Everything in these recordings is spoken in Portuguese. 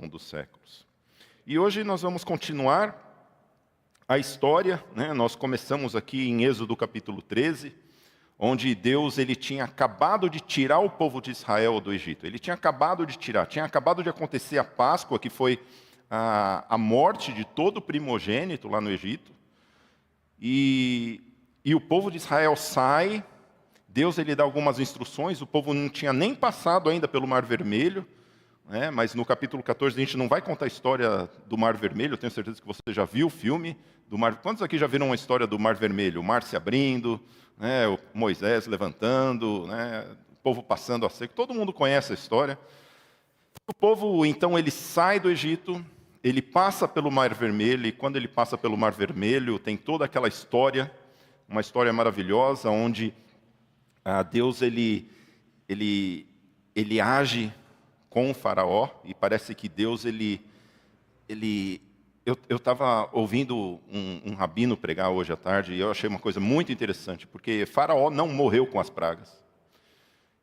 longo dos séculos. E hoje nós vamos continuar a história, né? Nós começamos aqui em Êxodo capítulo 13, onde Deus ele tinha acabado de tirar o povo de Israel do Egito. Ele tinha acabado de tirar, tinha acabado de acontecer a Páscoa, que foi a morte de todo primogênito lá no Egito. E o povo de Israel sai, Deus ele dá algumas instruções, o povo não tinha nem passado ainda pelo Mar Vermelho, né? Mas no capítulo 14 a gente não vai contar a história do Mar Vermelho, eu tenho certeza que você já viu o filme do Mar. Quantos aqui já viram uma história do Mar Vermelho? O mar se abrindo, né? O Moisés levantando, né? O povo passando a seco, todo mundo conhece a história. O povo então ele sai do Egito, ele passa pelo Mar Vermelho, e quando ele passa pelo Mar Vermelho, tem toda aquela história, uma história maravilhosa, onde Deus ele age com o faraó, e parece que Deus eu estava ouvindo um rabino pregar hoje à tarde, e eu achei uma coisa muito interessante, porque faraó não morreu com as pragas.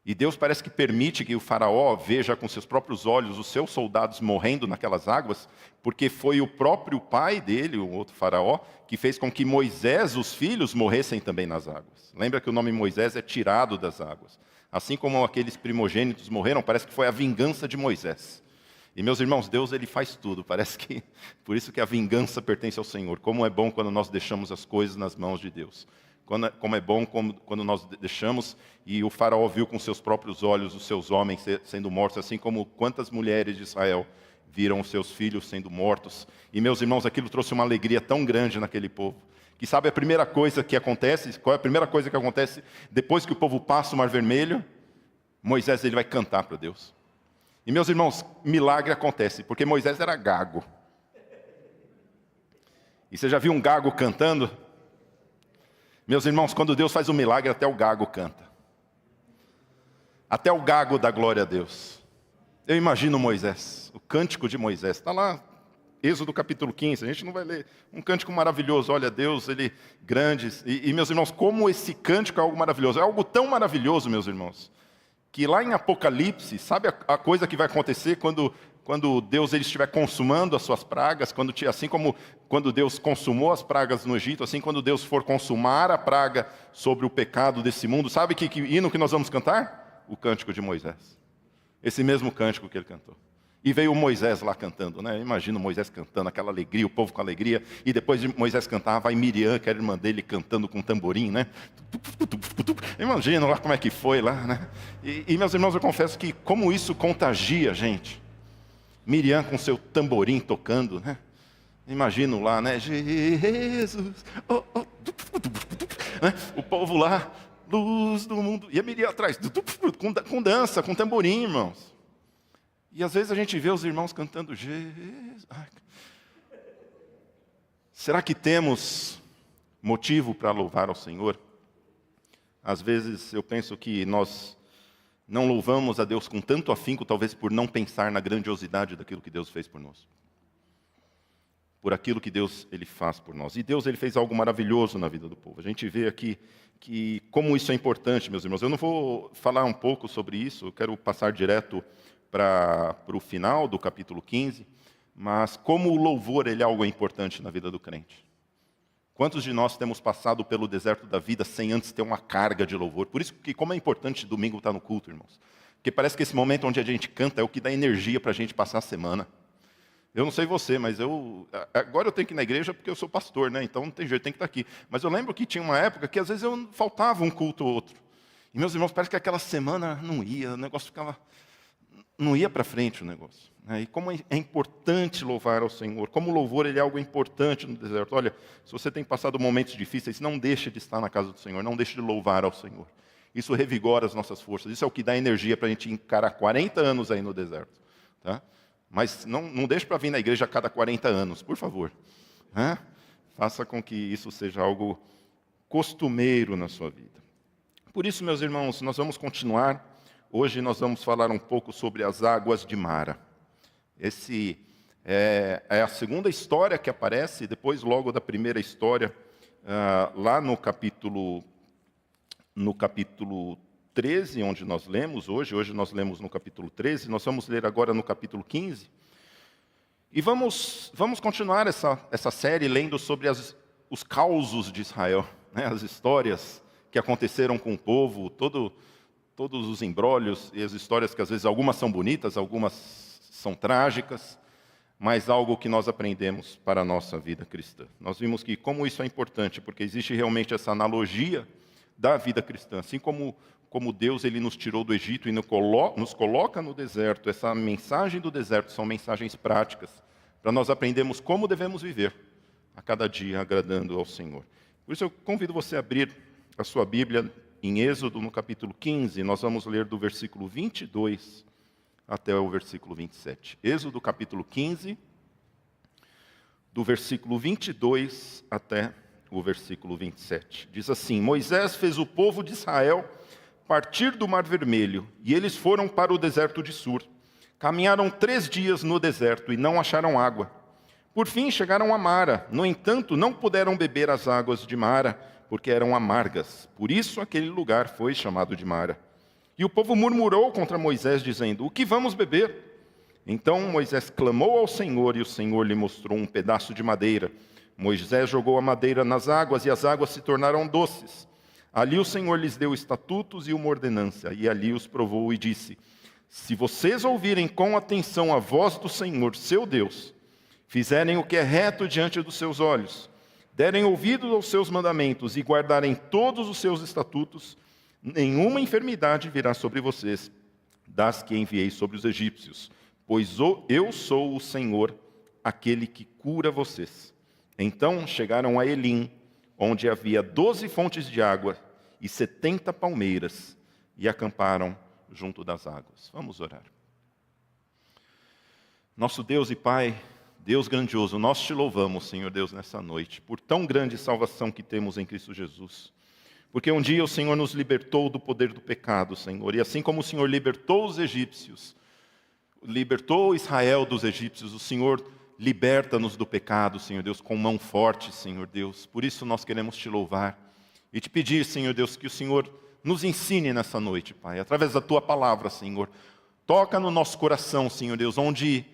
E Deus parece que permite que o faraó veja com seus próprios olhos os seus soldados morrendo naquelas águas, porque foi o próprio pai dele, o outro faraó, que fez com que Moisés, os filhos, morressem também nas águas. Lembra que o nome Moisés é tirado das águas. Assim como aqueles primogênitos morreram, parece que foi a vingança de Moisés. E meus irmãos, Deus ele faz tudo, parece que por isso que a vingança pertence ao Senhor. Como é bom quando nós deixamos as coisas nas mãos de Deus. Como é bom quando nós deixamos, e o faraó viu com seus próprios olhos os seus homens sendo mortos, assim como quantas mulheres de Israel viram os seus filhos sendo mortos. E meus irmãos, aquilo trouxe uma alegria tão grande naquele povo, que sabe a primeira coisa que acontece, qual é a primeira coisa que acontece depois que o povo passa o Mar Vermelho? Moisés ele vai cantar para Deus. E meus irmãos, milagre acontece, porque Moisés era gago. E você já viu um gago cantando? Meus irmãos, quando Deus faz um milagre, até o gago canta. Até o gago dá glória a Deus. Eu imagino Moisés, o cântico de Moisés. Está lá, Êxodo capítulo 15, a gente não vai ler. Um cântico maravilhoso, olha Deus, ele grande. E meus irmãos, como esse cântico é algo maravilhoso. É algo tão maravilhoso, meus irmãos, que lá em Apocalipse, sabe a coisa que vai acontecer quando Deus ele estiver consumando as suas pragas, assim como quando Deus consumou as pragas no Egito, assim quando Deus for consumar a praga sobre o pecado desse mundo, sabe que hino que nós vamos cantar? O cântico de Moisés. Esse mesmo cântico que ele cantou. E veio Moisés lá cantando, né? Imagina Moisés cantando, aquela alegria, o povo com alegria. E depois de Moisés cantar, vai Miriam, que era irmã dele, cantando com tamborim, né? Imagina lá como é que foi lá, né? E meus irmãos, eu confesso que como isso contagia a gente. Miriam com seu tamborim tocando, né? Imagino lá, né? Jesus, oh, oh, né? O povo lá, luz do mundo. E a Miriam atrás, com dança, com tamborim, irmãos. E às vezes a gente vê os irmãos cantando Jesus. Será que temos motivo para louvar ao Senhor? Às vezes eu penso que nós não louvamos a Deus com tanto afinco, talvez por não pensar na grandiosidade daquilo que Deus fez por nós. Por aquilo que Deus ele faz por nós. E Deus ele fez algo maravilhoso na vida do povo. A gente vê aqui que como isso é importante, meus irmãos. Eu não vou falar um pouco sobre isso, eu quero passar direto para o final do capítulo 15, mas como o louvor ele é algo importante na vida do crente. Quantos de nós temos passado pelo deserto da vida sem antes ter uma carga de louvor? Por isso que como é importante domingo estar no culto, irmãos. Porque parece que esse momento onde a gente canta é o que dá energia para a gente passar a semana. Eu não sei você, mas agora eu tenho que ir na igreja porque eu sou pastor, né? Então não tem jeito, tem que estar aqui. Mas eu lembro que tinha uma época que às vezes faltava um culto ou outro. E meus irmãos, parece que aquela semana não ia, o negócio ficava... Não ia para frente o negócio. E como é importante louvar ao Senhor. Como o louvor ele é algo importante no deserto. Olha, se você tem passado momentos difíceis, não deixe de estar na casa do Senhor. Não deixe de louvar ao Senhor. Isso revigora as nossas forças. Isso é o que dá energia para a gente encarar 40 anos aí no deserto. Tá? Mas não deixe para vir na igreja a cada 40 anos, por favor. Faça com que isso seja algo costumeiro na sua vida. Por isso, meus irmãos, nós vamos continuar. Hoje nós vamos falar um pouco sobre as águas de Mara. Esse é a segunda história que aparece, depois logo da primeira história, lá no capítulo 13, onde nós lemos hoje. Hoje nós lemos no capítulo 13, nós vamos ler agora no capítulo 15. E vamos continuar essa série lendo sobre os causos de Israel, né? As histórias que aconteceram com o povo, todos os embrólios e as histórias que às vezes algumas são bonitas, algumas são trágicas, mas algo que nós aprendemos para a nossa vida cristã. Nós vimos que como isso é importante, porque existe realmente essa analogia da vida cristã, assim como Deus ele nos tirou do Egito e nos coloca no deserto, essa mensagem do deserto são mensagens práticas, para nós aprendermos como devemos viver a cada dia agradando ao Senhor. Por isso eu convido você a abrir a sua Bíblia em Êxodo, no capítulo 15, nós vamos ler do versículo 22 até o versículo 27. Êxodo, capítulo 15, do versículo 22 até o versículo 27. Diz assim: Moisés fez o povo de Israel partir do Mar Vermelho, e eles foram para o deserto de Sur. Caminharam 3 dias no deserto e não acharam água. Por fim chegaram a Mara. No entanto, não puderam beber as águas de Mara, porque eram amargas. Por isso aquele lugar foi chamado de Mara. E o povo murmurou contra Moisés, dizendo: O que vamos beber? Então Moisés clamou ao Senhor, e o Senhor lhe mostrou um pedaço de madeira. Moisés jogou a madeira nas águas, e as águas se tornaram doces. Ali o Senhor lhes deu estatutos e uma ordenança, e ali os provou e disse: Se vocês ouvirem com atenção a voz do Senhor, seu Deus, fizerem o que é reto diante dos seus olhos, derem ouvidos aos seus mandamentos e guardarem todos os seus estatutos, nenhuma enfermidade virá sobre vocês, das que enviei sobre os egípcios, pois eu sou o Senhor, aquele que cura vocês. Então chegaram a Elim, onde havia 12 fontes de água e 70 palmeiras, e acamparam junto das águas. Vamos orar. Nosso Deus e Pai, Deus grandioso, nós te louvamos, Senhor Deus, nessa noite, por tão grande salvação que temos em Cristo Jesus. Porque um dia o Senhor nos libertou do poder do pecado, Senhor, e assim como o Senhor libertou os egípcios, libertou Israel dos egípcios, o Senhor liberta-nos do pecado, Senhor Deus, com mão forte, Senhor Deus. Por isso nós queremos te louvar e te pedir, Senhor Deus, que o Senhor nos ensine nessa noite, Pai, através da Tua palavra, Senhor. Toca no nosso coração, Senhor Deus, onde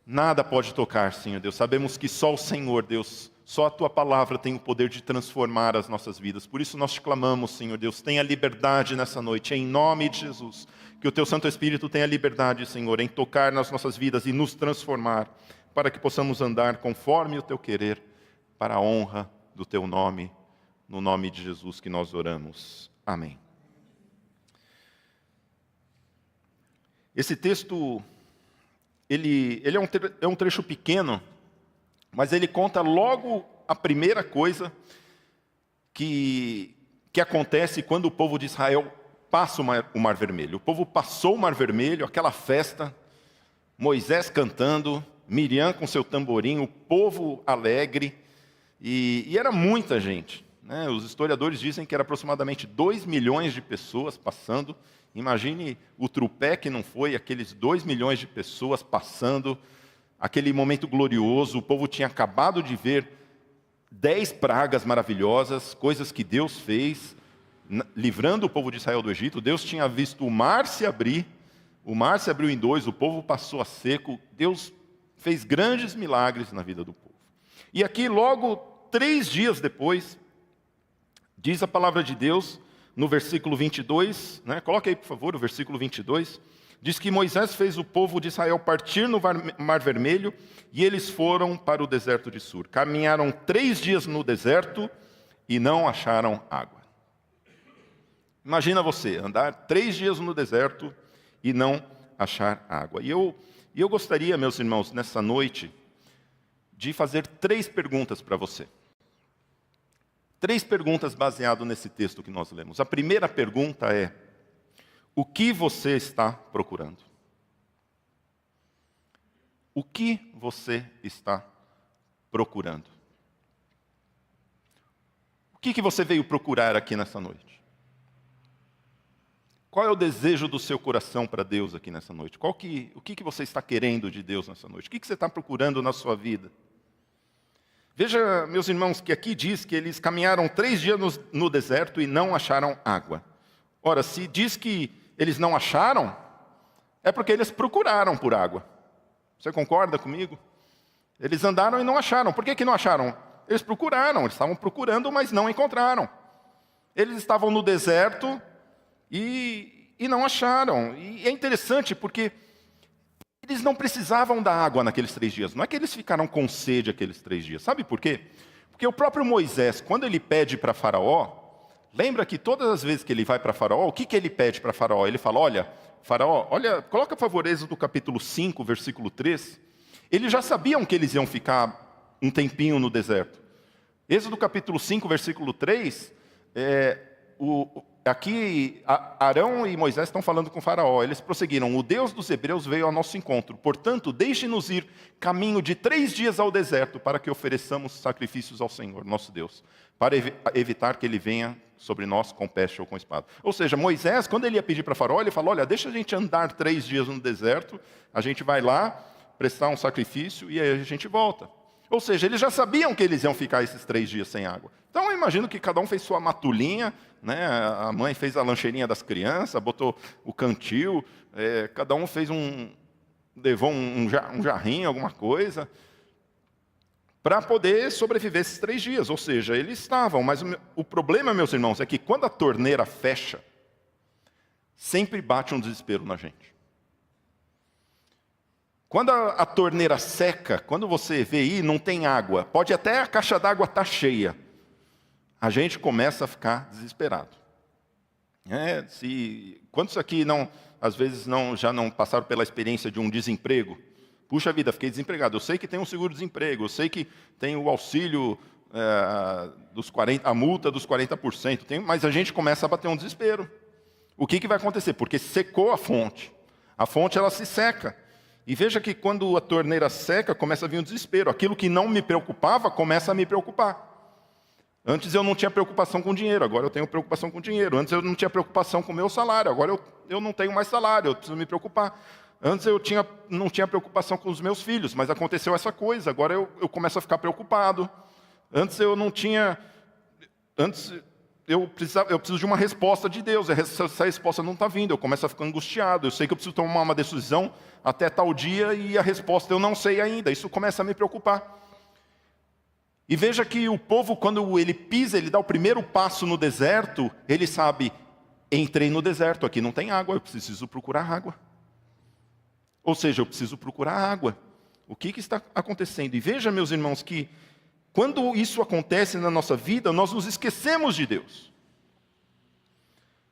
nada pode tocar, Senhor Deus. Sabemos que só o Senhor, Deus, só a Tua palavra tem o poder de transformar as nossas vidas. Por isso nós te clamamos, Senhor Deus, tenha liberdade nessa noite, em nome de Jesus. Que o Teu Santo Espírito tenha liberdade, Senhor, em tocar nas nossas vidas e nos transformar, para que possamos andar conforme o Teu querer, para a honra do Teu nome, no nome de Jesus que nós oramos. Amém. Esse texto, ele é um trecho pequeno, mas ele conta logo a primeira coisa que acontece quando o povo de Israel passa o Mar Vermelho. O povo passou o Mar Vermelho, aquela festa, Moisés cantando, Miriam com seu tamborim, o povo alegre, e era muita gente, né? Os historiadores dizem que era aproximadamente 2 milhões de pessoas passando. Imagine o trupé que não foi, aqueles 2 milhões de pessoas passando, aquele momento glorioso. O povo tinha acabado de ver 10 pragas maravilhosas, coisas que Deus fez, livrando o povo de Israel do Egito. Deus tinha visto o mar se abriu em 2, o povo passou a seco. Deus fez grandes milagres na vida do povo. E aqui, logo 3 dias depois, diz a palavra de Deus, no versículo 22, né? Coloque aí, por favor, o versículo 22, diz que Moisés fez o povo de Israel partir no Mar Vermelho, e eles foram para o deserto de Sur. Caminharam 3 dias no deserto e não acharam água. Imagina você, andar 3 dias no deserto e não achar água. E eu gostaria, meus irmãos, nessa noite, de fazer 3 perguntas para você. 3 perguntas baseadas nesse texto que nós lemos. A primeira pergunta é: o que você está procurando? O que você está procurando? O que você veio procurar aqui nessa noite? Qual é o desejo do seu coração para Deus aqui nessa noite? O que você está querendo de Deus nessa noite? O que você está procurando na sua vida? Veja, meus irmãos, que aqui diz que eles caminharam 3 dias no deserto e não acharam água. Ora, se diz que eles não acharam, é porque eles procuraram por água. Você concorda comigo? Eles andaram e não acharam. Por que não acharam? Eles procuraram, eles estavam procurando, mas não encontraram. Eles estavam no deserto e não acharam. E é interessante porque eles não precisavam da água naqueles 3 dias. Não é que eles ficaram com sede aqueles 3 dias. Sabe por quê? Porque o próprio Moisés, quando ele pede para Faraó, lembra que todas as vezes que ele vai para Faraó, o que ele pede para Faraó? Ele fala, olha, Faraó, olha, coloca por favor Êxodo capítulo 5, versículo 3. Eles já sabiam que eles iam ficar um tempinho no deserto. Êxodo capítulo 5, versículo 3, aqui Arão e Moisés estão falando com Faraó. Eles prosseguiram, o Deus dos hebreus veio ao nosso encontro. Portanto, deixe-nos ir caminho de 3 dias ao deserto para que ofereçamos sacrifícios ao Senhor, nosso Deus, para evitar que ele venha sobre nós com peste ou com espada. Ou seja, Moisés, quando ele ia pedir para Faraó, ele falou, olha, deixa a gente andar 3 dias no deserto, a gente vai lá, prestar um sacrifício e aí a gente volta. Ou seja, eles já sabiam que eles iam ficar esses 3 dias sem água. Então eu imagino que cada um fez sua matulinha, né? A mãe fez a lancheirinha das crianças, botou o cantil, cada um levou um jarrinho, alguma coisa, para poder sobreviver esses 3 dias. Ou seja, eles estavam, mas o problema, meus irmãos, é que quando a torneira fecha, sempre bate um desespero na gente. Quando a torneira seca, quando você vê aí, não tem água, pode até a caixa d'água estar cheia, a gente começa a ficar desesperado. Quantos aqui às vezes já não passaram pela experiência de um desemprego? Puxa vida, fiquei desempregado. Eu sei que tem um seguro-desemprego, eu sei que tem o auxílio dos 40%, a multa dos 40%, mas a gente começa a bater um desespero. O que vai acontecer? Porque secou a fonte. A fonte ela se seca. E veja que quando a torneira seca, começa a vir um desespero. Aquilo que não me preocupava, começa a me preocupar. Antes eu não tinha preocupação com dinheiro, agora eu tenho preocupação com dinheiro. Antes eu não tinha preocupação com o meu salário, agora eu não tenho mais salário, eu preciso me preocupar. Antes eu não tinha preocupação com os meus filhos, mas aconteceu essa coisa, agora eu começo a ficar preocupado. Antes eu não tinha... Antes eu preciso de uma resposta de Deus, essa resposta não está vindo, eu começo a ficar angustiado, eu sei que eu preciso tomar uma decisão até tal dia e a resposta eu não sei ainda, isso começa a me preocupar. E veja que o povo, quando ele pisa, ele dá o primeiro passo no deserto, ele sabe, entrei no deserto, aqui não tem água, eu preciso procurar água. Ou seja, eu preciso procurar água. O que está acontecendo? E veja, meus irmãos, que quando isso acontece na nossa vida, nós nos esquecemos de Deus.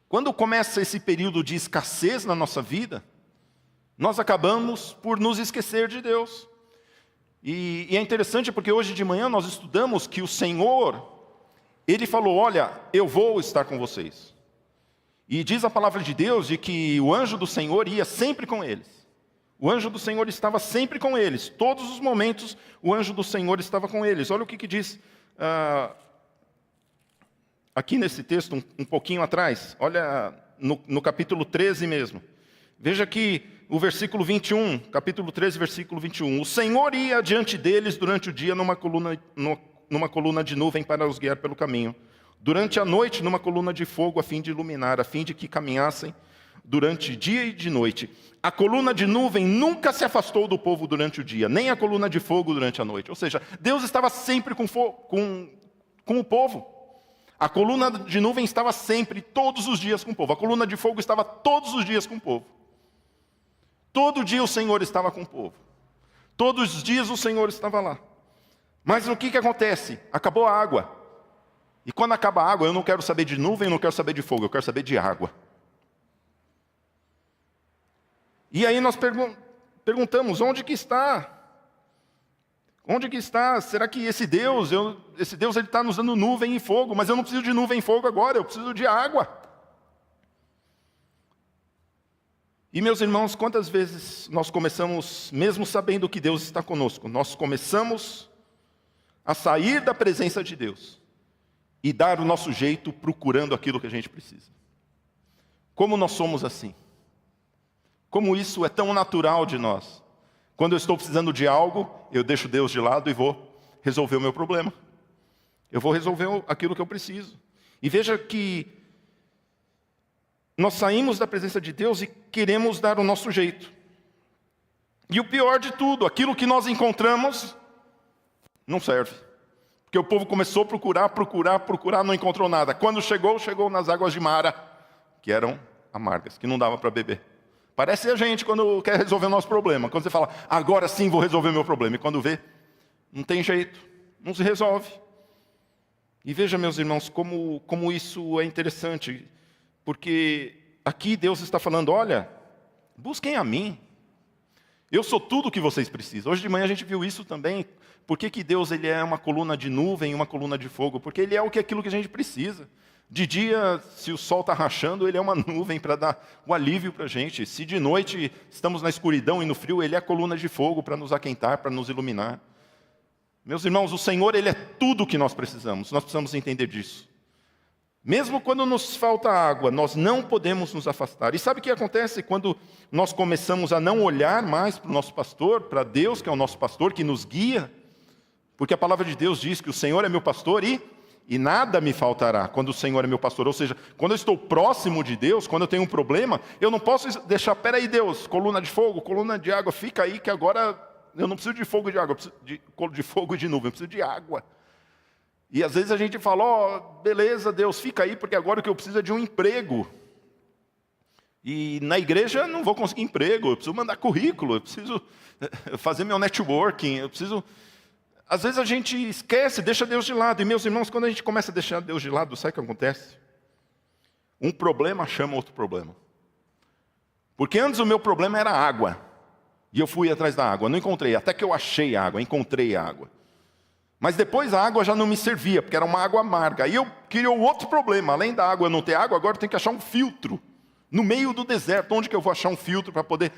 Quando começa esse período de escassez na nossa vida, nós acabamos por nos esquecer de Deus. E é interessante porque hoje de manhã nós estudamos que o Senhor, Ele falou, olha, eu vou estar com vocês. E diz a palavra de Deus de que o anjo do Senhor ia sempre com eles. O anjo do Senhor estava sempre com eles. Todos os momentos o anjo do Senhor estava com eles. Olha o que diz aqui nesse texto, um pouquinho atrás. Olha no capítulo 13 mesmo. Veja aqui o versículo 21, capítulo 13, versículo 21. O Senhor ia adiante deles durante o dia numa coluna de nuvem para os guiar pelo caminho. Durante a noite numa coluna de fogo a fim de iluminar, a fim de que caminhassem durante dia e de noite. A coluna de nuvem nunca se afastou do povo durante o dia, nem a coluna de fogo durante a noite. Ou seja, Deus estava sempre com o povo. A coluna de nuvem estava sempre, todos os dias com o povo. A coluna de fogo estava todos os dias com o povo. Todo dia o Senhor estava com o povo. Todos os dias o Senhor estava lá. Mas o que acontece? Acabou a água. E quando acaba a água, eu não quero saber de nuvem, eu não quero saber de fogo, eu quero saber de água. E aí nós perguntamos, onde que está? Onde que está? Será que esse Deus ele está nos dando nuvem e fogo, mas eu não preciso de nuvem e fogo agora, eu preciso de água. E meus irmãos, quantas vezes nós começamos, mesmo sabendo que Deus está conosco, nós começamos a sair da presença de Deus e dar o nosso jeito procurando aquilo que a gente precisa. Como nós somos assim? Como isso é tão natural de nós. Quando eu estou precisando de algo, eu deixo Deus de lado e vou resolver o meu problema. Eu vou resolver aquilo que eu preciso. E veja que nós saímos da presença de Deus e queremos dar o nosso jeito. E o pior de tudo, aquilo que nós encontramos Não serve. Porque o povo começou a procurar, não encontrou nada. Quando chegou nas águas de Mara, que eram amargas, que não dava para beber. Parece a gente quando quer resolver o nosso problema. Quando você fala, agora sim vou resolver meu problema. E quando vê, não tem jeito, não se resolve. E veja, meus irmãos, como isso é interessante. Porque aqui Deus está falando, olha, busquem a mim. Eu sou tudo o que vocês precisam. Hoje de manhã a gente viu isso também. Por que Deus ele é uma coluna de nuvem e uma coluna de fogo? Porque Ele é aquilo que a gente precisa. De dia, se o sol está rachando, Ele é uma nuvem para dar o alívio para a gente. Se de noite estamos na escuridão e no frio, Ele é a coluna de fogo para nos aquentar, para nos iluminar. Meus irmãos, o Senhor Ele é tudo o que nós precisamos entender disso. Mesmo quando nos falta água, nós não podemos nos afastar. E sabe o que acontece quando nós começamos a não olhar mais para o nosso pastor, para Deus, que é o nosso pastor, que nos guia? Porque a palavra de Deus diz que o Senhor é meu pastor e nada me faltará quando o Senhor é meu pastor. Ou seja, quando eu estou próximo de Deus, quando eu tenho um problema, eu não posso deixar, peraí Deus, coluna de fogo, coluna de água, fica aí que agora eu não preciso de fogo e de água, eu preciso de fogo e de nuvem, eu preciso de água. E às vezes a gente fala, beleza Deus, fica aí, porque agora o que eu preciso é de um emprego. E na igreja eu não vou conseguir emprego, eu preciso mandar currículo, eu preciso fazer meu networking, eu preciso... Às vezes a gente esquece, deixa Deus de lado. E meus irmãos, quando a gente começa a deixar Deus de lado, sabe o que acontece? Um problema chama outro problema. Porque antes o meu problema era água. E eu fui atrás da água, não encontrei. Até que eu achei água, encontrei água. Mas depois a água já não me servia, porque era uma água amarga. Aí eu criei outro problema. Além da água não ter água, agora eu tenho que achar um filtro. No meio do deserto, onde que eu vou achar um filtro para poder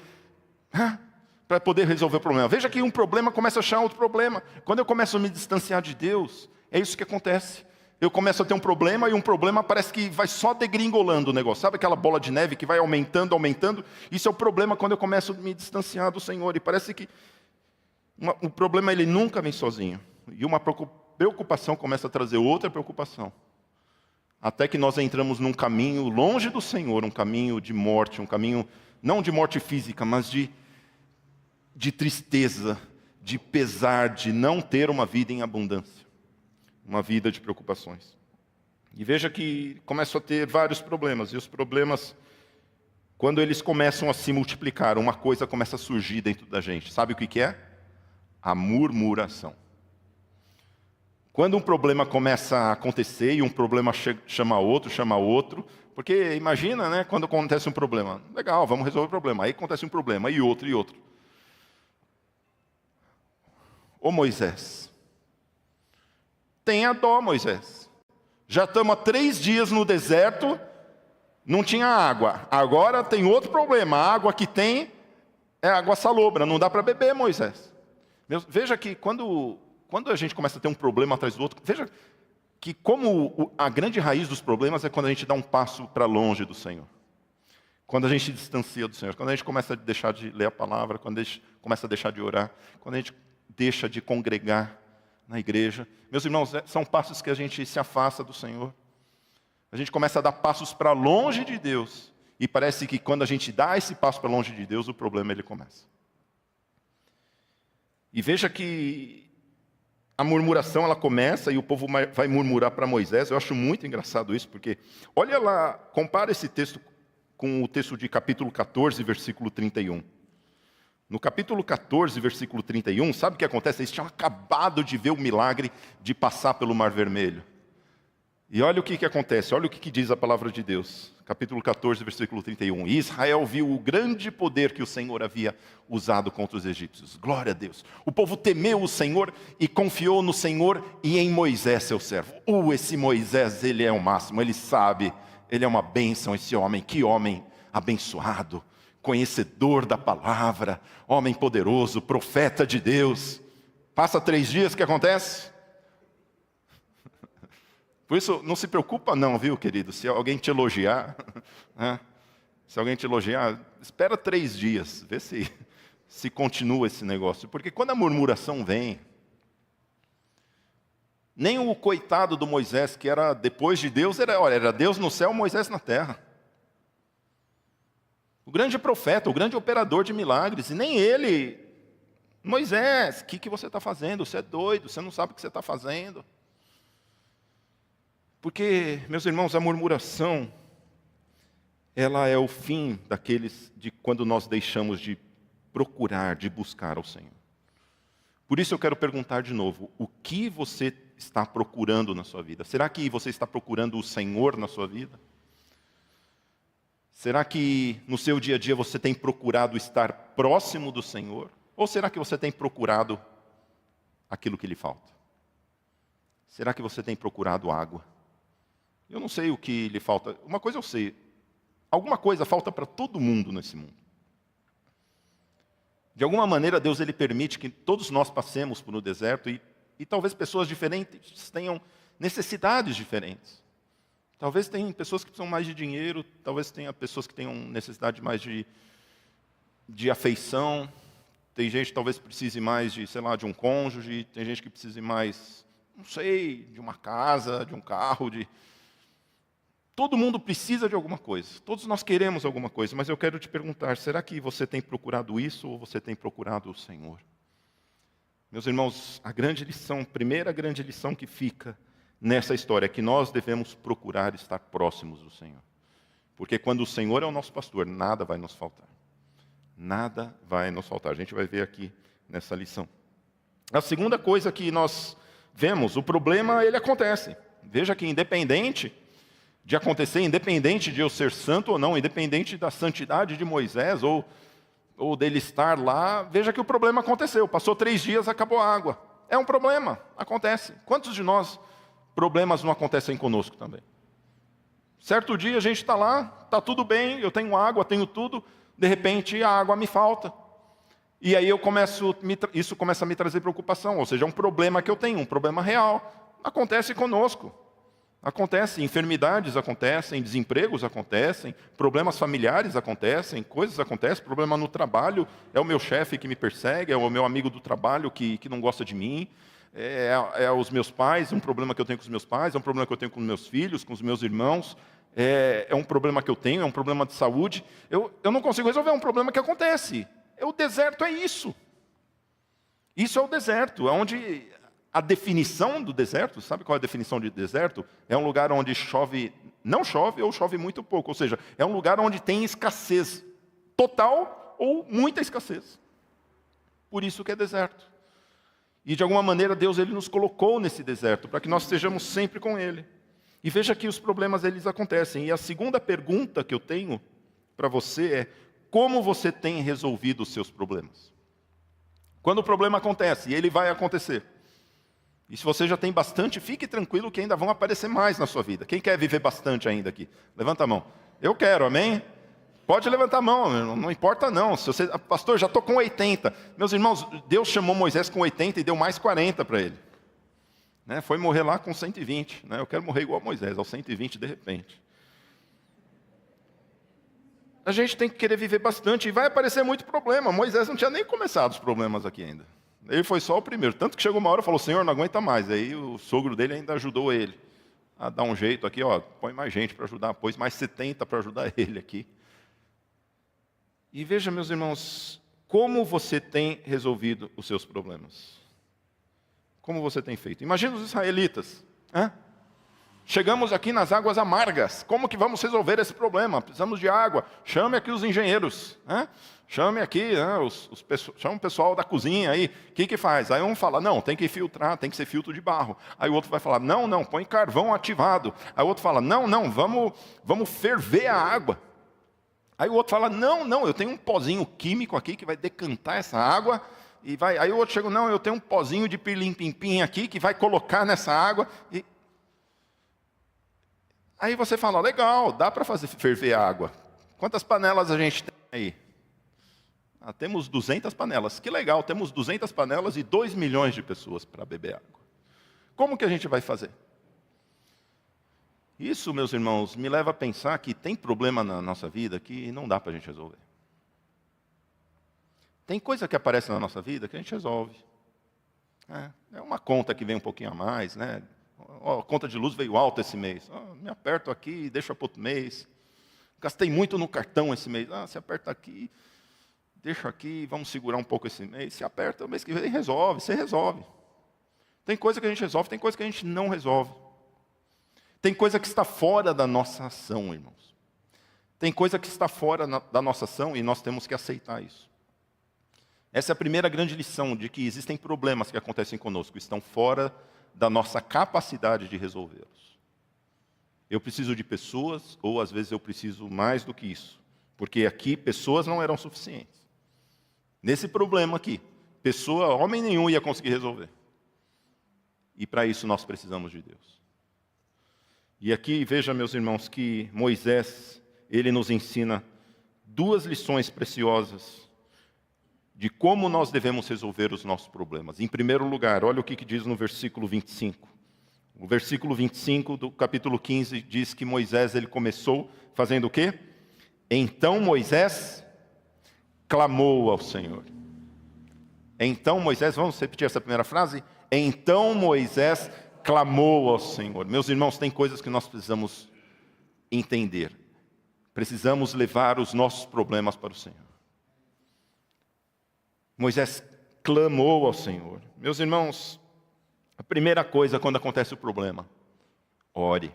resolver o problema? Veja que um problema começa a achar outro problema. Quando eu começo a me distanciar de Deus, é isso que acontece. Eu começo a ter um problema e um problema parece que vai só degringolando o negócio. Sabe aquela bola de neve que vai aumentando, aumentando? Isso é o problema quando eu começo a me distanciar do Senhor. E parece que o problema ele nunca vem sozinho. E uma preocupação começa a trazer outra preocupação. Até que nós entramos num caminho longe do Senhor, um caminho de morte, um caminho não de morte física, mas de tristeza, de pesar, de não ter uma vida em abundância, uma vida de preocupações. E veja que começo a ter vários problemas, e os problemas, quando eles começam a se multiplicar, uma coisa começa a surgir dentro da gente. Sabe o que é? A murmuração. Quando um problema começa a acontecer, e um problema chama outro, porque imagina, né, quando acontece um problema, legal, vamos resolver o problema, aí acontece um problema, e outro. Ô Moisés, tenha dó, Moisés. Já estamos há 3 dias no deserto, não tinha água. Agora tem outro problema. A água que tem é água salobra, não dá para beber, Moisés. Veja que quando a gente começa a ter um problema atrás do outro, veja que como a grande raiz dos problemas é quando a gente dá um passo para longe do Senhor. Quando a gente se distancia do Senhor, quando a gente começa a deixar de ler a palavra, quando a gente começa a deixar de orar, quando a gente deixa de congregar na igreja. Meus irmãos, são passos que a gente se afasta do Senhor. A gente começa a dar passos para longe de Deus. E parece que quando a gente dá esse passo para longe de Deus, o problema ele começa. E veja que a murmuração ela começa e o povo vai murmurar para Moisés. Eu acho muito engraçado isso, porque olha lá, compara esse texto com o texto de capítulo 14, versículo 31. No capítulo 14, versículo 31, sabe o que acontece? Eles tinham acabado de ver o milagre de passar pelo Mar Vermelho. E olha o que acontece, olha o que diz a palavra de Deus. Capítulo 14, versículo 31. E Israel viu o grande poder que o Senhor havia usado contra os egípcios. Glória a Deus. O povo temeu o Senhor e confiou no Senhor e em Moisés, seu servo. Esse Moisés, ele é o máximo, ele sabe, ele é uma bênção, esse homem. Que homem abençoado. Conhecedor da palavra, homem poderoso, profeta de Deus. Passa 3 dias, o que acontece? Por isso, não se preocupa não, viu, querido? Se alguém te elogiar, né? Se alguém te elogiar, espera 3 dias, vê se continua esse negócio. Porque quando a murmuração vem, nem o coitado do Moisés, que era depois de Deus, era Deus no céu, Moisés na terra. O grande profeta, o grande operador de milagres, e nem ele Moisés, o que você está fazendo? Você é doido, você não sabe o que você está fazendo. Porque, meus irmãos, a murmuração, ela é o fim daqueles de quando nós deixamos de procurar, de buscar ao Senhor. Por isso eu quero perguntar de novo, o que você está procurando na sua vida? Será que você está procurando o Senhor na sua vida? Será que no seu dia a dia você tem procurado estar próximo do Senhor? Ou será que você tem procurado aquilo que lhe falta? Será que você tem procurado água? Eu não sei o que lhe falta. Uma coisa eu sei. Alguma coisa falta para todo mundo nesse mundo. De alguma maneira, Deus ele permite que todos nós passemos por um deserto e talvez pessoas diferentes tenham necessidades diferentes. Talvez tenham pessoas que precisam mais de dinheiro, talvez tenha pessoas que tenham necessidade mais de afeição. Tem gente que talvez precise mais de, sei lá, de um cônjuge, tem gente que precise mais, não sei, de uma casa, de um carro, Todo mundo precisa de alguma coisa, todos nós queremos alguma coisa, mas eu quero te perguntar, será que você tem procurado isso ou você tem procurado o Senhor? Meus irmãos, a grande lição, primeira grande lição que fica nessa história é que nós devemos procurar estar próximos do Senhor. Porque quando o Senhor é o nosso pastor, nada vai nos faltar. Nada vai nos faltar. A gente vai ver aqui nessa lição. A segunda coisa que nós vemos, o problema, ele acontece. Veja que independente de acontecer, independente de eu ser santo ou não, independente da santidade de Moisés ou dele estar lá, veja que o problema aconteceu. Passou 3 dias, acabou a água. É um problema, acontece. Quantos de nós, problemas não acontecem conosco também? Certo dia a gente está lá, está tudo bem, eu tenho água, tenho tudo, de repente a água me falta. E aí isso começa a me trazer preocupação, ou seja, é um problema que eu tenho, um problema real. Acontece conosco. Acontece, enfermidades acontecem, desempregos acontecem, problemas familiares acontecem, coisas acontecem, problema no trabalho, é o meu chefe que me persegue, é o meu amigo do trabalho que não gosta de mim, é os meus pais, é um problema que eu tenho com os meus pais, é um problema que eu tenho com os meus filhos, com os meus irmãos, é um problema que eu tenho, é um problema de saúde. Eu não consigo resolver, é um problema que acontece. O deserto é isso. Isso é o deserto, é onde... A definição do deserto, sabe qual é a definição de deserto? É um lugar onde não chove ou chove muito pouco. Ou seja, é um lugar onde tem escassez total ou muita escassez. Por isso que é deserto. E de alguma maneira Deus ele nos colocou nesse deserto, para que nós estejamos sempre com Ele. E veja que os problemas eles acontecem. E a segunda pergunta que eu tenho para você é, como você tem resolvido os seus problemas? Quando o problema acontece, e ele vai acontecer, e se você já tem bastante, fique tranquilo que ainda vão aparecer mais na sua vida. Quem quer viver bastante ainda aqui? Levanta a mão. Eu quero, amém? Pode levantar a mão, não importa não. Se você, pastor, já estou com 80. Meus irmãos, Deus chamou Moisés com 80 e deu mais 40 para ele. Né? Foi morrer lá com 120. Né? Eu quero morrer igual a Moisés, aos 120 de repente. A gente tem que querer viver bastante e vai aparecer muito problema. Moisés não tinha nem começado os problemas aqui ainda. Ele foi só o primeiro. Tanto que chegou uma hora e falou, Senhor, não aguenta mais. Aí o sogro dele ainda ajudou ele a dar um jeito aqui, põe mais gente para ajudar, pôs mais 70 para ajudar ele aqui. E veja, meus irmãos, como você tem resolvido os seus problemas? Como você tem feito? Imagina os israelitas. Chegamos aqui nas águas amargas. Como que vamos resolver esse problema? Precisamos de água. Chame aqui os engenheiros. Chame aqui, chama o pessoal da cozinha aí. O que faz? Aí um fala, não, tem que filtrar, tem que ser filtro de barro. Aí o outro vai falar, não, põe carvão ativado. Aí o outro fala, não, vamos ferver a água. Aí o outro fala, não, eu tenho um pozinho químico aqui que vai decantar essa água. E vai. Aí o outro chega, não, eu tenho um pozinho de pirlim-pim-pim aqui que vai colocar nessa água. Aí você fala, legal, dá para fazer ferver a água. Quantas panelas a gente tem aí? Temos 200 panelas. Que legal, temos 200 panelas e 2 milhões de pessoas para beber água. Como que a gente vai fazer? Isso, meus irmãos, me leva a pensar que tem problema na nossa vida que não dá para a gente resolver. Tem coisa que aparece na nossa vida que a gente resolve. É uma conta que vem um pouquinho a mais, né? A conta de luz veio alta esse mês. Me aperto aqui e deixa para outro mês. Gastei muito no cartão esse mês. Você aperta aqui, deixa aqui, vamos segurar um pouco esse mês, se aperta o mês que vem, resolve, você resolve. Tem coisa que a gente resolve, tem coisa que a gente não resolve. Tem coisa que está fora da nossa ação, irmãos. Tem coisa que está fora da nossa ação e nós temos que aceitar isso. Essa é a primeira grande lição de que existem problemas que acontecem conosco, estão fora da nossa capacidade de resolvê-los. Eu preciso de pessoas, ou às vezes eu preciso mais do que isso. Porque aqui pessoas não eram suficientes. Nesse problema aqui, homem nenhum ia conseguir resolver. E para isso nós precisamos de Deus. E aqui, veja, meus irmãos, que Moisés, ele nos ensina duas lições preciosas de como nós devemos resolver os nossos problemas. Em primeiro lugar, olha o que diz no versículo 25. O versículo 25 do capítulo 15 diz que Moisés, ele começou fazendo o quê? Então Moisés clamou ao Senhor. Então Moisés, vamos repetir essa primeira frase? Então Moisés clamou ao Senhor. Meus irmãos, tem coisas que nós precisamos entender. Precisamos levar os nossos problemas para o Senhor. Moisés clamou ao Senhor. Meus irmãos, a primeira coisa quando acontece o problema, ore.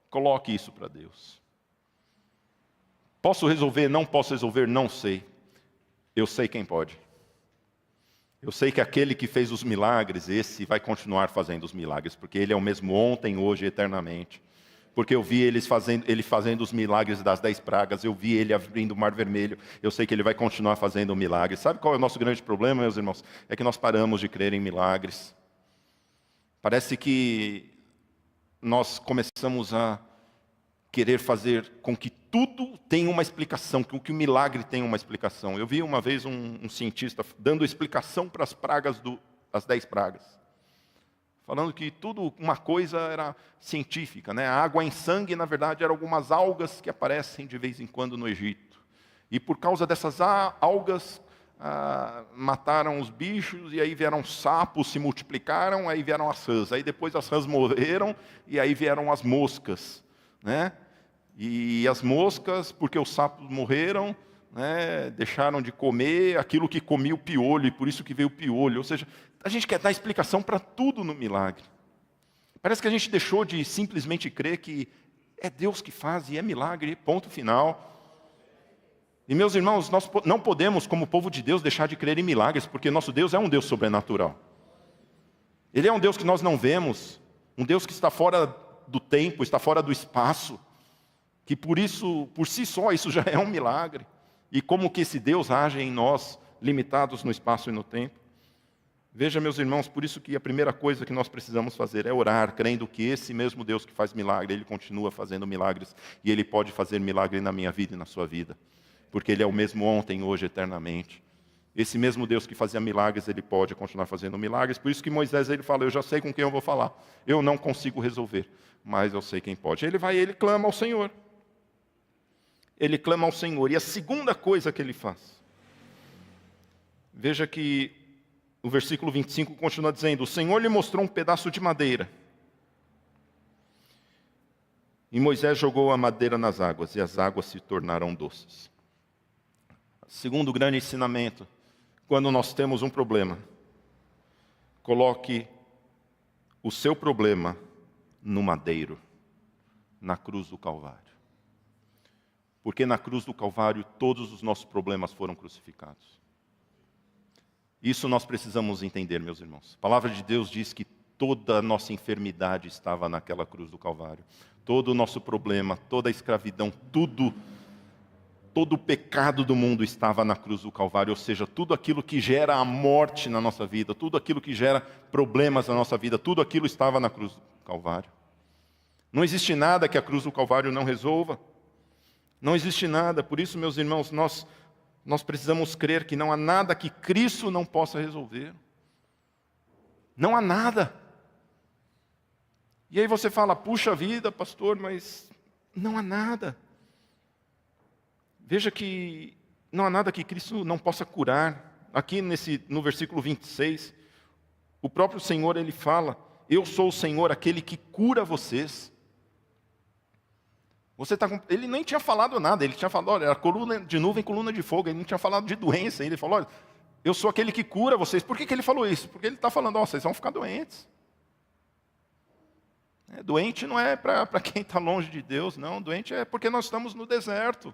Coloque isso para Deus. Posso resolver? Não posso resolver? Não sei. Eu sei quem pode. Eu sei que aquele que fez os milagres, esse vai continuar fazendo os milagres, porque Ele é o mesmo ontem, hoje e eternamente. Porque eu vi ele fazendo os milagres das 10 pragas, eu vi Ele abrindo o mar vermelho, eu sei que Ele vai continuar fazendo milagres. Sabe qual é o nosso grande problema, meus irmãos? É que nós paramos de crer em milagres. Parece que nós começamos a querer fazer com que tudo tenha uma explicação, que o milagre tenha uma explicação. Eu vi uma vez um cientista dando explicação para as pragas, as 10 pragas. Falando que tudo, uma coisa era científica, né? A água em sangue, na verdade, eram algumas algas que aparecem de vez em quando no Egito. E por causa dessas algas, mataram os bichos, e aí vieram sapos, se multiplicaram, aí vieram as rãs. Aí depois as rãs morreram, e aí vieram as moscas, né? E as moscas, porque os sapos morreram, né, deixaram de comer aquilo que comia o piolho, e por isso que veio o piolho. Ou seja, a gente quer dar explicação para tudo no milagre. Parece que a gente deixou de simplesmente crer que é Deus que faz e é milagre, ponto final. E meus irmãos, nós não podemos, como povo de Deus, deixar de crer em milagres, porque nosso Deus é um Deus sobrenatural. Ele é um Deus que nós não vemos, um Deus que está fora do tempo, está fora do espaço, que por si só, isso já é um milagre. E como que esse Deus age em nós, limitados no espaço e no tempo. Veja, meus irmãos, por isso que a primeira coisa que nós precisamos fazer é orar, crendo que esse mesmo Deus que faz milagre, Ele continua fazendo milagres, e Ele pode fazer milagre na minha vida e na sua vida. Porque Ele é o mesmo ontem, hoje, eternamente. Esse mesmo Deus que fazia milagres, Ele pode continuar fazendo milagres. Por isso que Moisés, ele fala, eu já sei com quem eu vou falar. Eu não consigo resolver, mas eu sei quem pode. Ele clama ao Senhor. Ele clama ao Senhor. E a segunda coisa que ele faz, veja que o versículo 25 continua dizendo, o Senhor lhe mostrou um pedaço de madeira. E Moisés jogou a madeira nas águas, e as águas se tornaram doces. Segundo grande ensinamento, quando nós temos um problema, coloque o seu problema no madeiro, na cruz do Calvário. Porque na cruz do Calvário todos os nossos problemas foram crucificados. Isso nós precisamos entender, meus irmãos. A palavra de Deus diz que toda a nossa enfermidade estava naquela cruz do Calvário. Todo o nosso problema, toda a escravidão, todo o pecado do mundo estava na cruz do Calvário. Ou seja, tudo aquilo que gera a morte na nossa vida, tudo aquilo que gera problemas na nossa vida, tudo aquilo estava na cruz do Calvário. Não existe nada que a cruz do Calvário não resolva. Não existe nada. Por isso, meus irmãos, nós precisamos crer que não há nada que Cristo não possa resolver. Não há nada. E aí você fala, puxa vida, pastor, mas não há nada. Veja que não há nada que Cristo não possa curar. Aqui no versículo 26, o próprio Senhor, Ele fala, eu sou o Senhor, aquele que cura vocês. Ele nem tinha falado nada, ele tinha falado, olha, era coluna de nuvem, coluna de fogo, ele não tinha falado de doença, ele falou, olha, eu sou aquele que cura vocês. Por que ele falou isso? Porque ele está falando, ó, vocês vão ficar doentes. Doente não é para quem está longe de Deus, não, doente é porque nós estamos no deserto.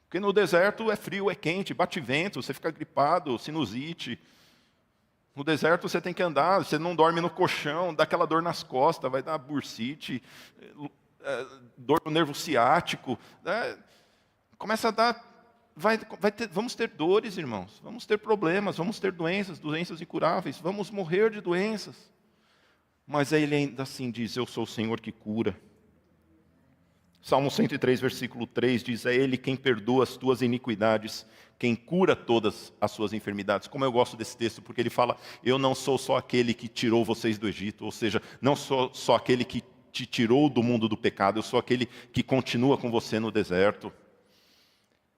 Porque no deserto é frio, é quente, bate vento, você fica gripado, sinusite. No deserto você tem que andar, você não dorme no colchão, dá aquela dor nas costas, vai dar bursite, dor no nervo ciático. Começa a dar, vamos ter dores, irmãos, vamos ter problemas, vamos ter doenças incuráveis, vamos morrer de doenças. Mas aí ele ainda assim diz, eu sou o Senhor que cura. Salmo 103, versículo 3 diz, é Ele quem perdoa as tuas iniquidades, quem cura todas as suas enfermidades. Como eu gosto desse texto, porque ele fala, eu não sou só aquele que tirou vocês do Egito, ou seja, não sou só aquele que te tirou do mundo do pecado, eu sou aquele que continua com você no deserto.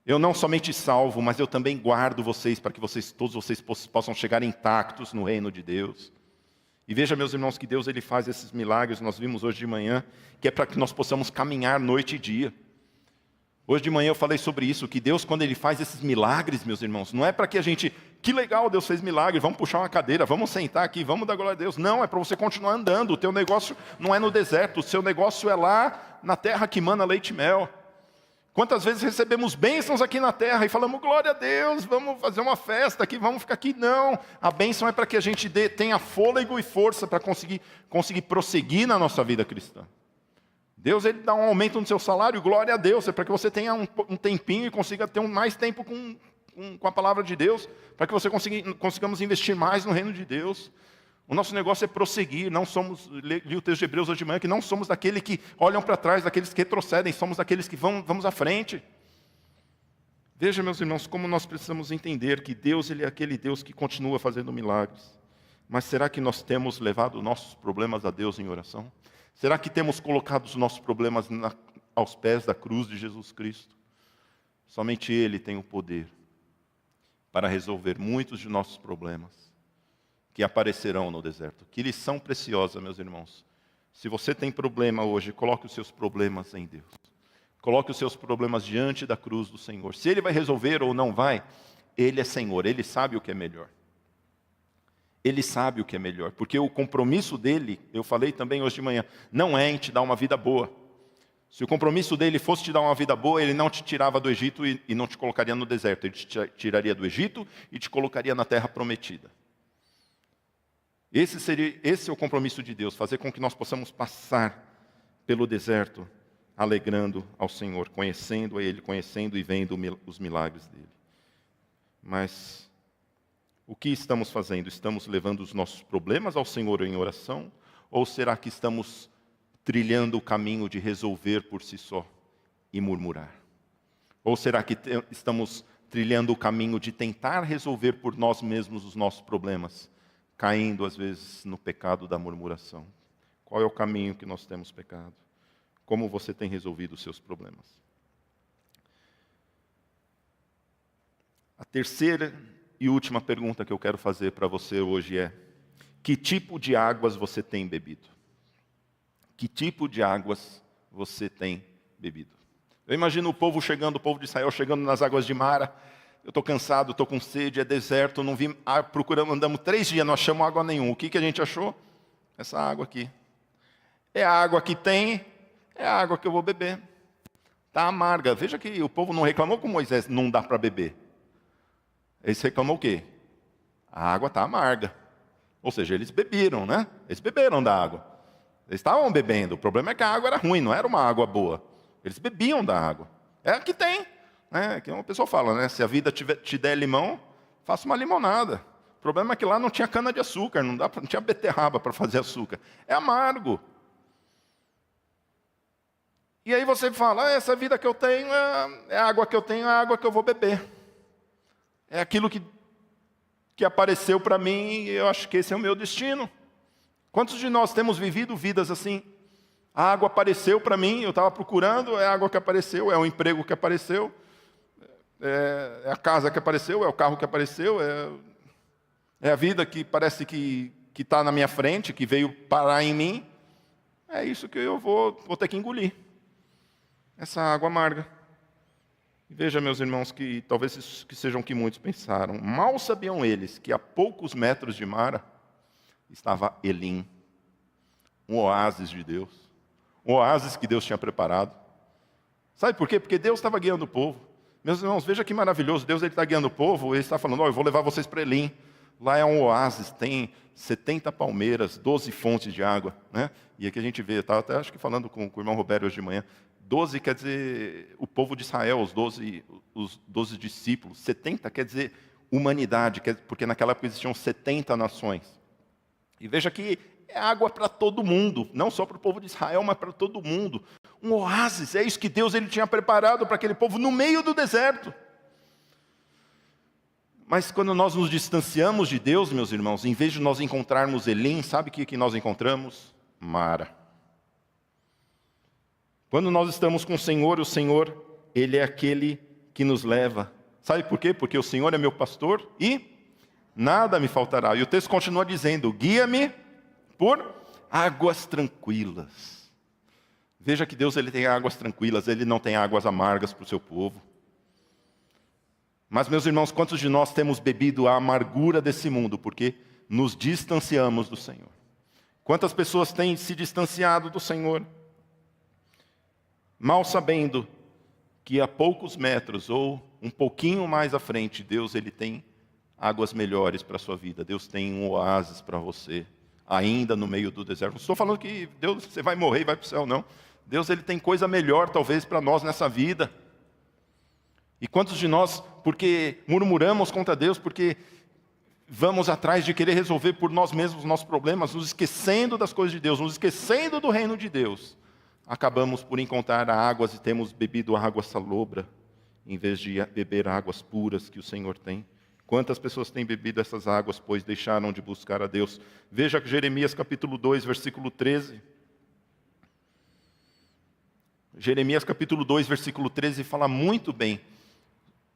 Eu não somente salvo, mas eu também guardo vocês, para que todos vocês possam chegar intactos no reino de Deus. E veja, meus irmãos, que Deus ele faz esses milagres, nós vimos hoje de manhã, que é para que nós possamos caminhar noite e dia. Hoje de manhã eu falei sobre isso, que Deus, quando Ele faz esses milagres, meus irmãos, não é para que a gente, que legal, Deus fez milagre, vamos puxar uma cadeira, vamos sentar aqui, vamos dar glória a Deus. Não, é para você continuar andando, o teu negócio não é no deserto, o seu negócio é lá na terra que mana leite e mel. Quantas vezes recebemos bênçãos aqui na terra e falamos, glória a Deus, vamos fazer uma festa aqui, vamos ficar aqui. Não, a bênção é para que a gente tenha fôlego e força para conseguir prosseguir na nossa vida cristã. Deus ele dá um aumento no seu salário, glória a Deus, é para que você tenha um tempinho e consiga ter mais tempo com a palavra de Deus, para que você consigamos investir mais no reino de Deus. O nosso negócio é prosseguir, não somos, li o texto de Hebreus hoje de manhã, que não somos daqueles que olham para trás, daqueles que retrocedem, somos daqueles que vamos à frente. Veja, meus irmãos, como nós precisamos entender que Deus ele é aquele Deus que continua fazendo milagres. Mas será que nós temos levado nossos problemas a Deus em oração? Será que temos colocado os nossos problemas aos pés da cruz de Jesus Cristo? Somente Ele tem o poder para resolver muitos de nossos problemas que aparecerão no deserto. Que lição preciosa, meus irmãos. Se você tem problema hoje, coloque os seus problemas em Deus. Coloque os seus problemas diante da cruz do Senhor. Se Ele vai resolver ou não vai, Ele é Senhor, Ele sabe o que é melhor. Ele sabe o que é melhor, porque o compromisso dele, eu falei também hoje de manhã, não é em te dar uma vida boa. Se o compromisso dele fosse te dar uma vida boa, ele não te tirava do Egito e não te colocaria no deserto. Ele te tiraria do Egito e te colocaria na terra prometida. Esse é o compromisso de Deus, fazer com que nós possamos passar pelo deserto, alegrando ao Senhor, conhecendo a Ele, conhecendo e vendo os milagres dEle. Mas o que estamos fazendo? Estamos levando os nossos problemas ao Senhor em oração? Ou será que estamos trilhando o caminho de resolver por si só e murmurar? Ou será que estamos trilhando o caminho de tentar resolver por nós mesmos os nossos problemas, caindo às vezes no pecado da murmuração? Qual é o caminho que nós temos pecado? Como você tem resolvido os seus problemas? A terceira e última pergunta que eu quero fazer para você hoje é: que tipo de águas você tem bebido? Que tipo de águas você tem bebido? Eu imagino o povo de Israel chegando nas águas de Mara. Eu estou cansado, estou com sede, é deserto, não vi, procuramos, andamos 3 dias, não achamos água nenhuma. O que a gente achou? Essa água aqui. É a água que tem, é a água que eu vou beber. Está amarga. Veja que o povo não reclamou com Moisés, não dá para beber. Eles reclamam o quê? A água está amarga. Ou seja, eles beberam, né? Eles beberam da água. Eles estavam bebendo. O problema é que a água era ruim, não era uma água boa. Eles bebiam da água. É a que tem. Que uma pessoa fala, né? Se a vida te der limão, faça uma limonada. O problema é que lá não tinha cana de açúcar, não tinha beterraba para fazer açúcar. É amargo. E aí você fala, essa vida que eu tenho, é a água que eu tenho, é a água que eu vou beber. É aquilo que apareceu para mim e eu acho que esse é o meu destino. Quantos de nós temos vivido vidas assim? A água apareceu para mim, eu estava procurando, é a água que apareceu, é o emprego que apareceu, é a casa que apareceu, é o carro que apareceu, é a vida que parece que está na minha frente, que veio parar em mim. É isso que eu vou ter que engolir. essa água amarga. E veja, meus irmãos, que talvez isso que sejam o que muitos pensaram. Mal sabiam eles que a poucos metros de Mara estava Elim, um oásis de Deus. Um oásis que Deus tinha preparado. Sabe por quê? Porque Deus estava guiando o povo. Meus irmãos, veja que maravilhoso. Deus está guiando o povo, Ele está falando, eu vou levar vocês para Elim. Lá é um oásis, tem 70 palmeiras, 12 fontes de água. Né? E aqui a gente vê, estava até acho que falando com o irmão Roberto hoje de manhã, 12 quer dizer o povo de Israel, os 12 discípulos. 70 quer dizer humanidade, porque naquela época existiam 70 nações. E veja que é água para todo mundo, não só para o povo de Israel, mas para todo mundo. Um oásis, é isso que Deus ele tinha preparado para aquele povo no meio do deserto. Mas quando nós nos distanciamos de Deus, meus irmãos, em vez de nós encontrarmos Elim, sabe o que nós encontramos? Mara. Quando nós estamos com o Senhor, Ele é aquele que nos leva. Sabe por quê? Porque o Senhor é meu pastor e nada me faltará. E o texto continua dizendo, guia-me por águas tranquilas. Veja que Deus ele tem águas tranquilas, Ele não tem águas amargas para o seu povo. Mas, meus irmãos, quantos de nós temos bebido a amargura desse mundo, porque nos distanciamos do Senhor? Quantas pessoas têm se distanciado do Senhor? Mal sabendo que a poucos metros, ou um pouquinho mais à frente, Deus ele tem águas melhores para a sua vida. Deus tem um oásis para você, ainda no meio do deserto. Não estou falando que Deus, você vai morrer e vai para o céu, não. Deus ele tem coisa melhor, talvez, para nós nessa vida. E quantos de nós, porque murmuramos contra Deus, porque vamos atrás de querer resolver por nós mesmos os nossos problemas, nos esquecendo das coisas de Deus, nos esquecendo do reino de Deus, acabamos por encontrar águas e temos bebido água salobra, em vez de beber águas puras que o Senhor tem. Quantas pessoas têm bebido essas águas, pois deixaram de buscar a Deus? Veja Jeremias capítulo 2, versículo 13. Jeremias capítulo 2, versículo 13 fala muito bem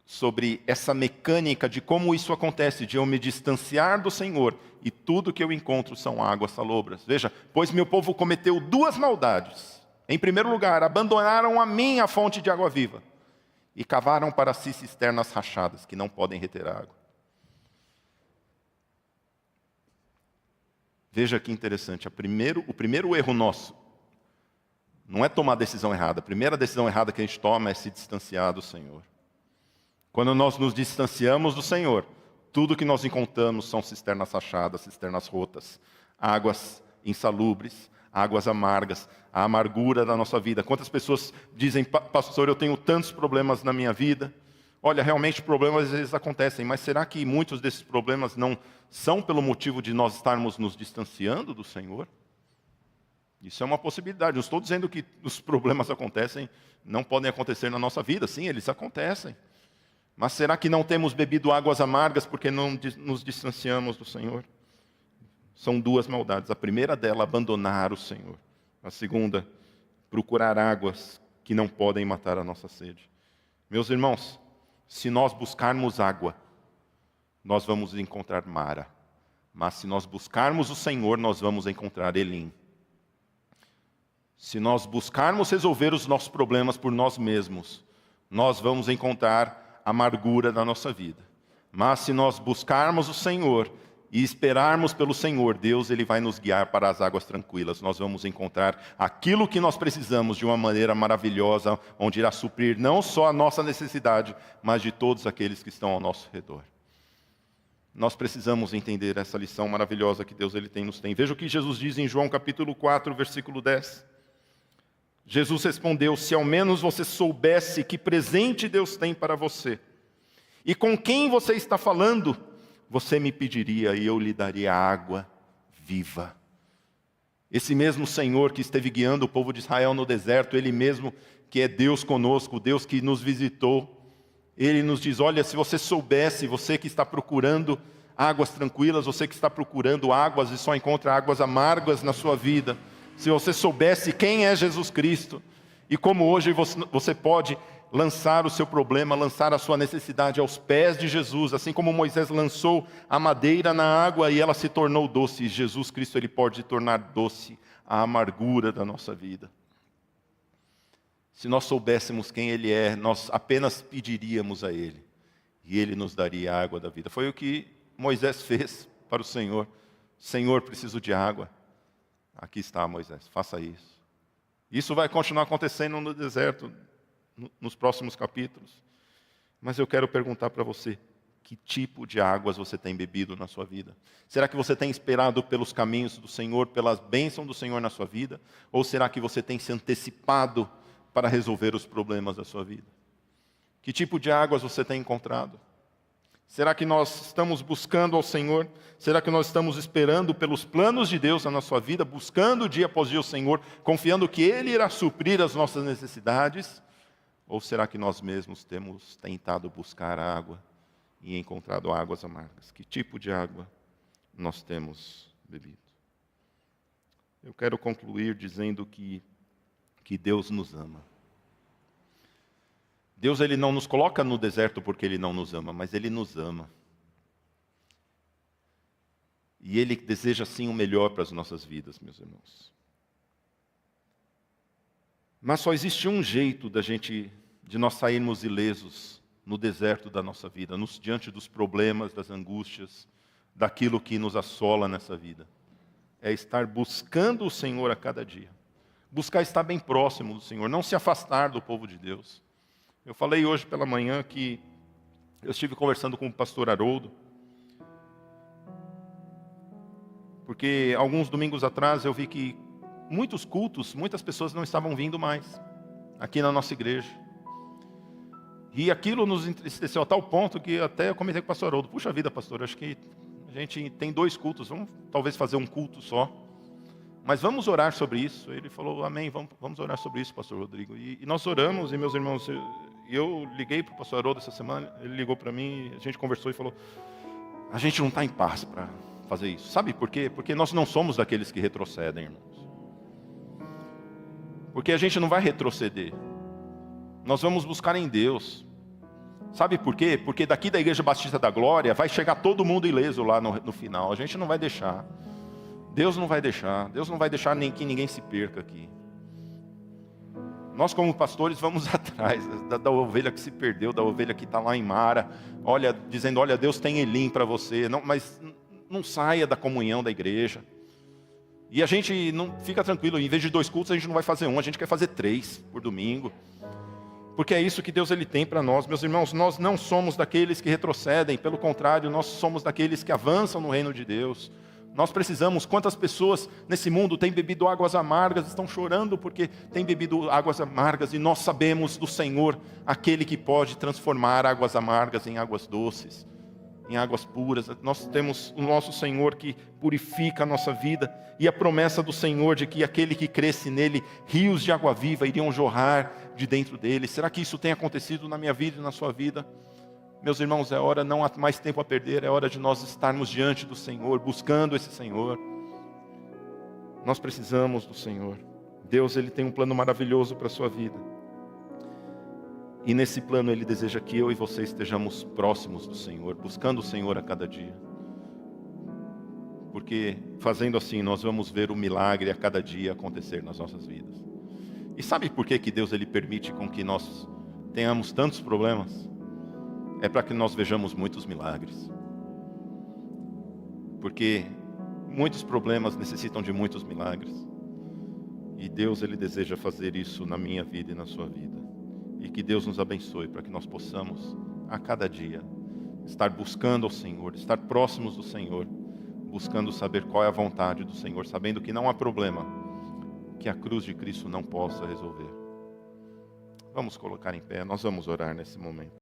sobre essa mecânica de como isso acontece, de eu me distanciar do Senhor, e tudo que eu encontro são águas salobras. Veja, pois meu povo cometeu duas maldades. Em primeiro lugar, abandonaram a mim a fonte de água viva, e cavaram para si cisternas rachadas, que não podem reter água. Veja que interessante, o primeiro erro nosso, não é tomar a decisão errada. A primeira decisão errada que a gente toma é se distanciar do Senhor. Quando nós nos distanciamos do Senhor, tudo que nós encontramos são cisternas rachadas, cisternas rotas, águas insalubres, águas amargas, a amargura da nossa vida. Quantas pessoas dizem, pastor, eu tenho tantos problemas na minha vida. Olha, realmente problemas às vezes acontecem, mas será que muitos desses problemas não são pelo motivo de nós estarmos nos distanciando do Senhor? Isso é uma possibilidade. Não estou dizendo que os problemas acontecem, não podem acontecer na nossa vida. Sim, eles acontecem. Mas será que não temos bebido águas amargas porque não nos distanciamos do Senhor? São duas maldades. A primeira dela, abandonar o Senhor. A segunda, procurar águas que não podem matar a nossa sede. Meus irmãos, se nós buscarmos água, nós vamos encontrar Mara. Mas se nós buscarmos o Senhor, nós vamos encontrar Elim. Se nós buscarmos resolver os nossos problemas por nós mesmos, nós vamos encontrar a amargura da nossa vida. Mas se nós buscarmos o Senhor e esperarmos pelo Senhor, Deus ele vai nos guiar para as águas tranquilas. Nós vamos encontrar aquilo que nós precisamos de uma maneira maravilhosa, onde irá suprir não só a nossa necessidade, mas de todos aqueles que estão ao nosso redor. Nós precisamos entender essa lição maravilhosa que Deus ele nos tem. Veja o que Jesus diz em João capítulo 4, versículo 10. Jesus respondeu, se ao menos você soubesse que presente Deus tem para você, e com quem você está falando, você me pediria e eu lhe daria água viva. Esse mesmo Senhor que esteve guiando o povo de Israel no deserto, Ele mesmo que é Deus conosco, Deus que nos visitou, Ele nos diz, olha, se você soubesse, você que está procurando águas tranquilas, você que está procurando águas e só encontra águas amargas na sua vida, se você soubesse quem é Jesus Cristo e como hoje você pode lançar o seu problema, lançar a sua necessidade aos pés de Jesus, assim como Moisés lançou a madeira na água e ela se tornou doce, e Jesus Cristo ele pode tornar doce a amargura da nossa vida. Se nós soubéssemos quem Ele é, nós apenas pediríamos a Ele, e Ele nos daria a água da vida. Foi o que Moisés fez para o Senhor. Senhor, preciso de água. Aqui está, Moisés, faça isso. Isso vai continuar acontecendo no deserto, nos próximos capítulos. Mas eu quero perguntar para você, que tipo de águas você tem bebido na sua vida? Será que você tem esperado pelos caminhos do Senhor, pelas bênçãos do Senhor na sua vida? Ou será que você tem se antecipado para resolver os problemas da sua vida? Que tipo de águas você tem encontrado? Será que nós estamos buscando ao Senhor? Será que nós estamos esperando pelos planos de Deus na nossa vida, buscando dia após dia o Senhor, confiando que Ele irá suprir as nossas necessidades? Ou será que nós mesmos temos tentado buscar a água e encontrado águas amargas? Que tipo de água nós temos bebido? Eu quero concluir dizendo que Deus nos ama. Deus, Ele não nos coloca no deserto porque Ele não nos ama, mas Ele nos ama. E Ele deseja sim o melhor para as nossas vidas, meus irmãos. Mas só existe um jeito de nós sairmos ilesos no deserto da nossa vida, diante dos problemas, das angústias, daquilo que nos assola nessa vida. É estar buscando o Senhor a cada dia. Buscar estar bem próximo do Senhor, não se afastar do povo de Deus. Eu falei hoje pela manhã que eu estive conversando com o pastor Haroldo, porque alguns domingos atrás eu vi que muitos cultos, muitas pessoas não estavam vindo mais aqui na nossa igreja. E aquilo nos entristeceu a tal ponto que até eu comentei com o pastor Haroldo, puxa vida, pastor, acho que a gente tem 2 cultos, vamos talvez fazer um culto só. Mas vamos orar sobre isso. Ele falou, amém, vamos orar sobre isso, pastor Rodrigo. E nós oramos, e meus irmãos, eu liguei para o pastor Haroldo essa semana, ele ligou para mim, a gente conversou e falou, a gente não está em paz para fazer isso. Sabe por quê? Porque nós não somos daqueles que retrocedem, irmãos. Porque a gente não vai retroceder. Nós vamos buscar em Deus. Sabe por quê? Porque daqui da Igreja Batista da Glória vai chegar todo mundo ileso lá no final. A gente não vai deixar. Deus não vai deixar nem que ninguém se perca aqui. Nós como pastores vamos atrás da ovelha que se perdeu, da ovelha que está lá em Mara, dizendo, olha, Deus tem Elim para você, não, mas não saia da comunhão da igreja. E a gente não fica tranquilo, em vez de 2 cultos a gente não vai fazer 1, a gente quer fazer 3 por domingo. Porque é isso que Deus Ele tem para nós, meus irmãos, nós não somos daqueles que retrocedem, pelo contrário, nós somos daqueles que avançam no reino de Deus. Nós precisamos, quantas pessoas nesse mundo têm bebido águas amargas, estão chorando porque têm bebido águas amargas, e nós sabemos do Senhor, aquele que pode transformar águas amargas em águas doces, em águas puras. Nós temos o nosso Senhor que purifica a nossa vida, e a promessa do Senhor de que aquele que cresce nele, rios de água viva iriam jorrar de dentro dele. Será que isso tem acontecido na minha vida e na sua vida? Meus irmãos, é hora, não há mais tempo a perder, é hora de nós estarmos diante do Senhor, buscando esse Senhor. Nós precisamos do Senhor. Deus, Ele tem um plano maravilhoso para a sua vida. E nesse plano Ele deseja que eu e você estejamos próximos do Senhor, buscando o Senhor a cada dia. Porque fazendo assim, nós vamos ver o milagre a cada dia acontecer nas nossas vidas. E sabe por que Deus Ele permite com que nós tenhamos tantos problemas? É para que nós vejamos muitos milagres. Porque muitos problemas necessitam de muitos milagres. E Deus, Ele deseja fazer isso na minha vida e na sua vida. E que Deus nos abençoe para que nós possamos, a cada dia, estar buscando ao Senhor, estar próximos do Senhor, buscando saber qual é a vontade do Senhor, sabendo que não há problema que a cruz de Cristo não possa resolver. Vamos colocar em pé, nós vamos orar nesse momento.